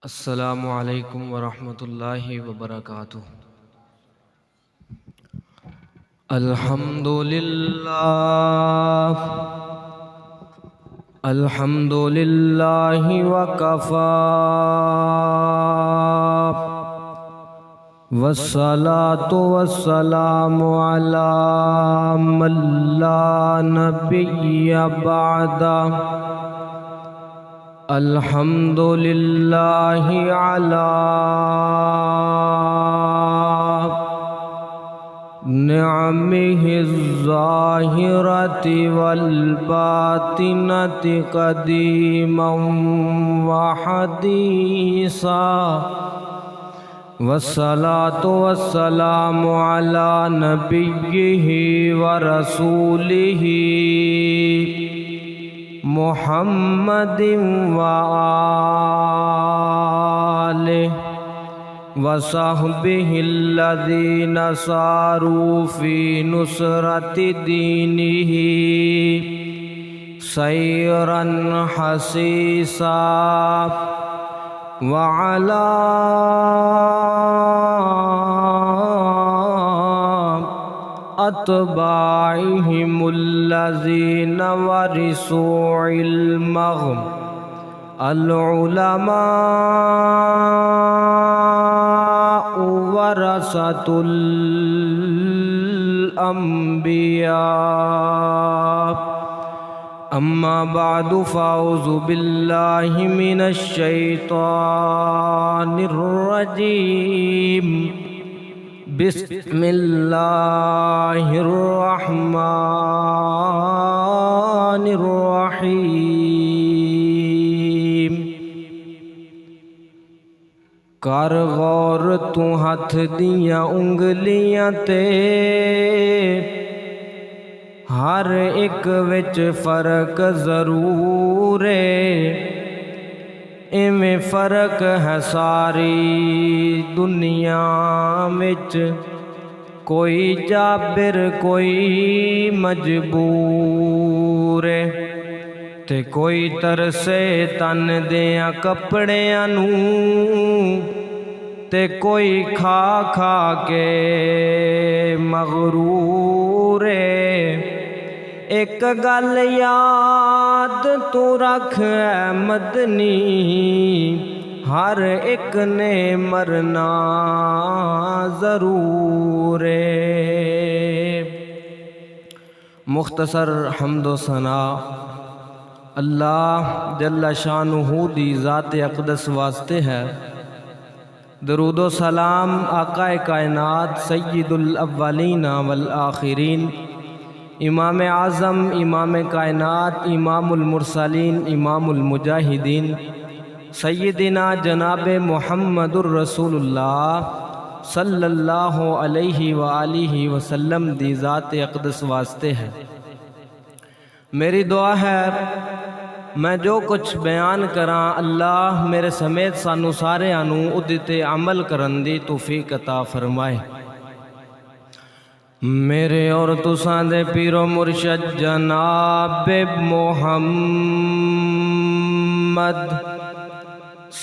السلام علیکم ورحمۃ اللہ وبرکاتہ۔ الحمد للہ الحمد للہ وکفی والصلاة والسلام علی من لا نبی بعدہ۔ الحمد للہ علی نعمہ الظاہرۃ والباطنۃ قدیما وحدیثا، والصلاة والسلام علی نبیہ ورسولہ محمد وآلہ وصحبہ الذین ساروا فی نصرۃ دینہ سیرا حثیثا، وعلی اتباعہم الذین ورثوا علمہم العلماء ورثۃ الانبیاء۔ اما بعد فاعوذ باللہ من الشیطان الرجیم، بسم اللہ الرحمن الرحیم۔ کر غور تو ہاتھ دیاں انگلیاں تے، ہر ایک وچ فرق ضرور ہے، ایویں فرق ہے ساری دنیا وچ، کوئی جابر کوئی مجبور ہے، تے کوئی ترسے تن دیاں کپڑیاں نوں، تے کوئی کھا کھا کے مغرور ہے۔ ایک گل یاد تو رکھ اے مدنی، ہر ایک نے مرنا ضرور ہے۔ مختصر حمد و ثنا اللہ جل شانہ دی ذات اقدس واسطے ہے۔ درود و سلام آقا کائنات سید الاولین والآخرین، امام اعظم امام کائنات امام المرسلین امام المجاہدین، سیدنا جناب محمد الرسول اللہ صلی اللہ علیہ وآلہ وسلم دی ذات اقدس واسطے ہے۔ میری دعا ہے میں جو کچھ بیان کراں اللہ میرے سمیت سانو سارے آنو ادھتے عمل کرن دی توفیق عطا فرمائے۔ میرے اور تساں دے پیر و مرشد جناب محمد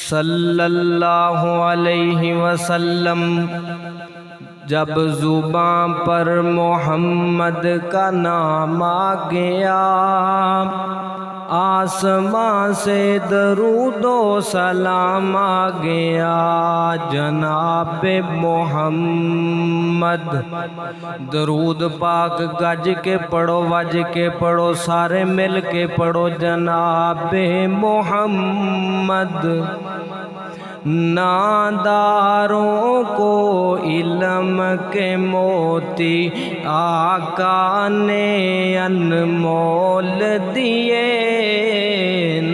صلی اللہ علیہ وسلم، جب زبان پر محمد کا نام آ گیا، آسمان سے درود و سلام آ گیا۔ جناب محمد درود پاک گج کے پڑھو، وج کے پڑھو، سارے مل کے پڑھو۔ جناب محمد ناداروں کو علم کے موتی آقا نے انمول دیے،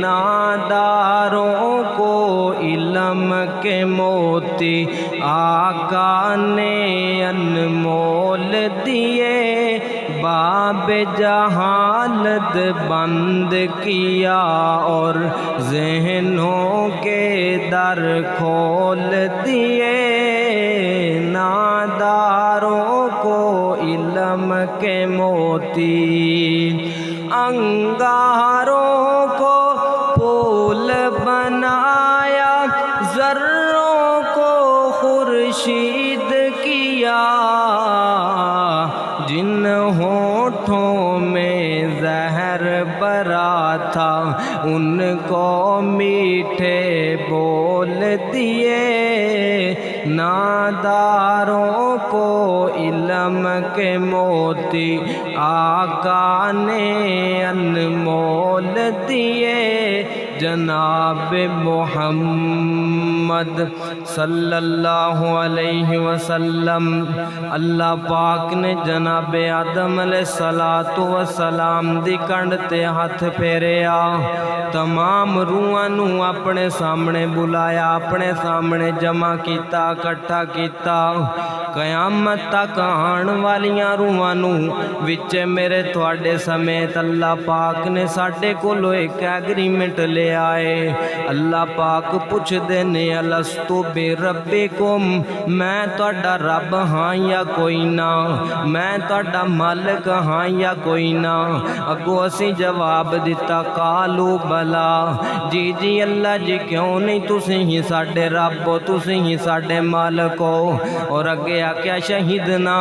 ناداروں کو علم کے موتی آقا نے انمول دیے، باب جہالت بند کیا اور ذہنوں کے در کھول دیے، ناداروں کو علم کے موتی انگاروں کو پھول بنایا، ذروں کو خورشید کیا، جن ہونٹوں میں زہر بھرا تھا ان کو میٹھے بول دیے، ناداروں کو علم کے موتی آقا نے انمول دیے، جناب محمد صلی اللہ علیہ وسلم۔ اللہ پاک نے جناب آدم علیہ السلام دی کنڈ تے ہاتھ پھیریا، تمام روحاں نو اپنے سامنے بلایا، اپنے سامنے جمع کیتا، اکٹھا کیتا۔ قیامت تک آن والیاں روحاں نو وچ میرے تواڈے سمیت اللہ پاک نے ساڈے کولوں ایک ایگریمنٹ لے آئے۔ اللہ پاک پوچھ دینے الستو بربکم، میں تواڈا رب ہاں یا کوئی نہ، میں تواڈا مالک ہاں یا کوئی نہ؟ اگوں اسی جواب دیتا قالو بلا، جی جی اللہ جی کیوں نہیں، تسی ہی ساڈے رب ہو، تسی ہی ساڈے مالک ہو۔ اور اگے آکیا شہیدنا،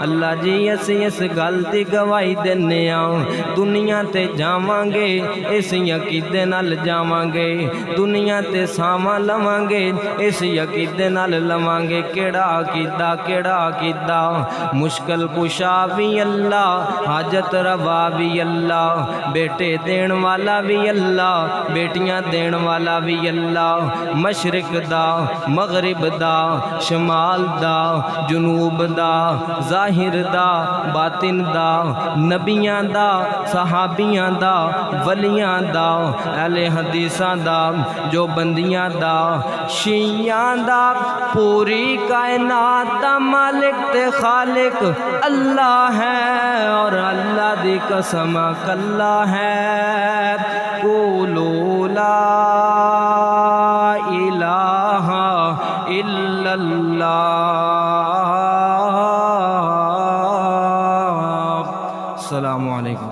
اللہ جی اسی اس گل دی گواہی دینے ہاں، دنیا تے جاواں گے اسی عقیدے نال جاواں گے، دنیا تے ساواں لواں گے اسی عقیدے نال لواں گے۔ کیڑا عقیدہ، کیڑا عقیدہ؟ مشکل کشا بھی اللہ، حاجت روا بھی اللہ، بیٹے دین والا بھی اللہ، بیٹیاں دین والا بھی اللہ، مشرق دا، مغرب دا، شمال دا، جنوب دا، ظاہر دا، باطن دا، نبیاں دا، صحابیاں دا، ولیاں دا، اہل حدیثاں دا، جو بندیاں دا، شیعیاں دا، پوری کائنات دا مالک تے خالق اللہ ہے، اور اللہ دی قسم کلا ہے۔ قولوا لا الہ الا اللہ۔ السلام علیکم۔